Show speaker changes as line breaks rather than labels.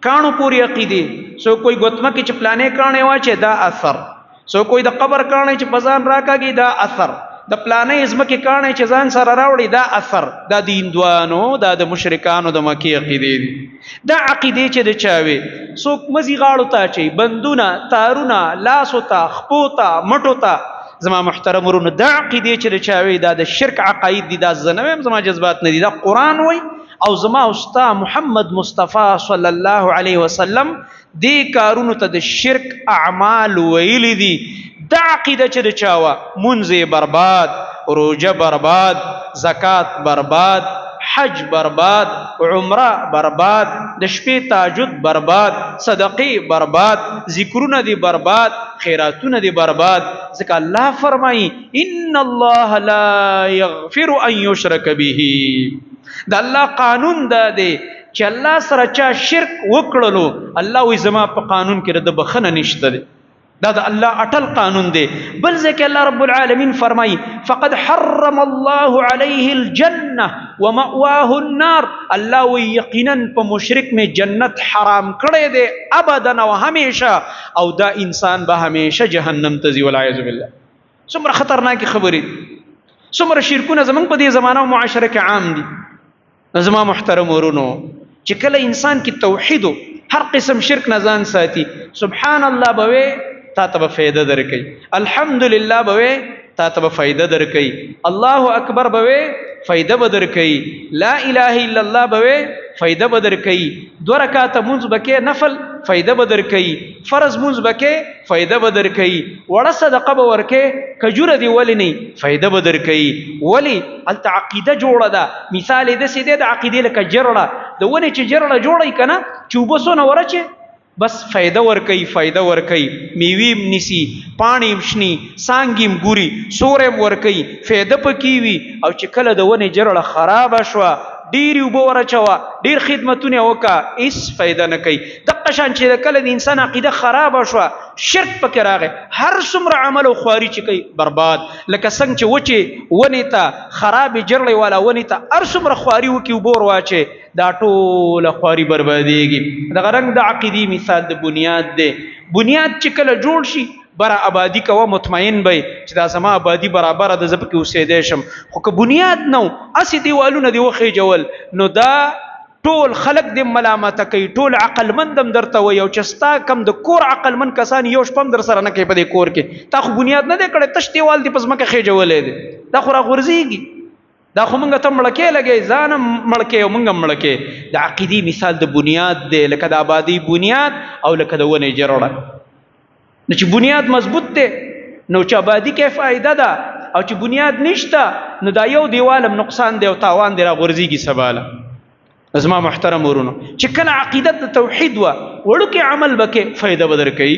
کانو پوری عقیده سو کوئی گوتمه کې چې پلانې کانې واچي دا اثر، سو کوئی د قبر کانې چې پزان راکاږي دا اثر، د پلانې ازمکه کانې چې ځان سره راوړي دا اثر. دا د هندوانو دا د مشرکانو د مکی عقیده دي. دا عقیده چې د چاوي څوک مزي غاړو ته چي بندونه تارونه لاسو ته خپو ته مټو ته، زما محترم ورونو دا عقیده چې د چاوي دا د شرک عقاید دي، دا زنویم زما جذبات نه دي، دا قران وای او زما استاد محمد مصطفی صلی الله علیه وسلم دې کارونو ته د شرک اعمال ویل دي. دا عقیده چې د چاوا منځ برباد، روزه برباد، زکات برباد، حج برباد، عمره برباد، د شپې تهجد برباد، صدقې برباد، ذکرونه دي برباد، خیراتونه دي برباد. ځکه الله فرمایي ان الله لا یغفر ان یشرک به. د الله قانون دا دی چې الله سره چا شرک وکړلو الله وي زما په قانون کې د بخنه نشته دی. دا د الله اٹل قانون دی. بل ځکه الله رب العالمین فرمایي فقد حرم الله علیه الجنه ومأواه النار. الله وی یقینا په مشرک می جنت حرام کړی دی ابدا او همیشه، او دا انسان به همیشه جهنم ته ځي والعیاذ بالله. څومره خطرناک خبرې، څومره شرکونه زمونږ په دې زمانه او معاشره کې عام دي. زما محترم ورونو چې کله انسان کې توحید هر قسم شرک نه ځان ساتي، سبحان الله به تا ته فائدہ درکې، الحمدلله به تا ته فائدہ درکې، الله اکبر به فائدہ بدرکې، لا اله الا الله به فائدہ بدرکې، دو رکعات منځ بکې نفل فائدہ بدرکې، فرض منځ بکې فائدہ بدرکې، وړه صدقه به ورکې، کجوره دی ولی نه فائدہ بدرکې. ولی الته عقیده جوړه ده. مثال دې سیده د عقیده لکه جرړه د ونې چې جرړه جوړی کنه چوبسونه ورچه بس فائدہ ورکي، فائدہ ورکي، میویم نسی، پانیم شنی، سانګیم ګوري، سورم ورکي، فائدہ پکې وي. او چې کله د ونې جرړه خراب شوه ډیر وبو ورچوا ډیر خدمتونه وکا هیڅ فائدہ نه کوي. دغه شان چې کله د انسان عقیده خراب شوه شرک پکې راغی هر څومره عمل او خواري چې کوي برباد. لکه څنګه چې وچه ونې ته خراب جرړې والا ونې ته هر څومره خواري وکي وبور واچي دا ټول خواري برباديږي. دغه رنګ د عقیدی مثال د بنیاد دی. بنیاد چې کله جوړ شي برا آبادی کوه مطمئن بی چې دا زما آبادی برابر د زب کې اوسېدی شم. خو که بنیاد نو اسی دیوالونه دی وخی جول نو دا ټول خلق دی ملامت کوي، ټول عقل مندم درته وي. او چې ستا کم د کور عقل مند کسان یو شپم در سره نه کوي په دې کور کې، تا خو بنیاد نه دی کړی، تش دیوال دی پس مکه خېجولې دی، دا خو را غورځېږي. دا خو مونږ ته مړکې لګي ځان مړکې او مونږ مړکې. د عقیدی مثال د بنیاد دی، لکه د آبادی بنیاد او لکه د ونې جرړه. نو چې بنیاد مضبوط دی نو چې آبادی کې فائدہ ده، او چې بنیاد نشته نو دا یو دیوالم نقصان دی او تاوان دی را غورځېږي سباله. زما محترم ورونو چې کله عقیدت د توحید وړو کې عمل بکې فائدہ بدر کوي.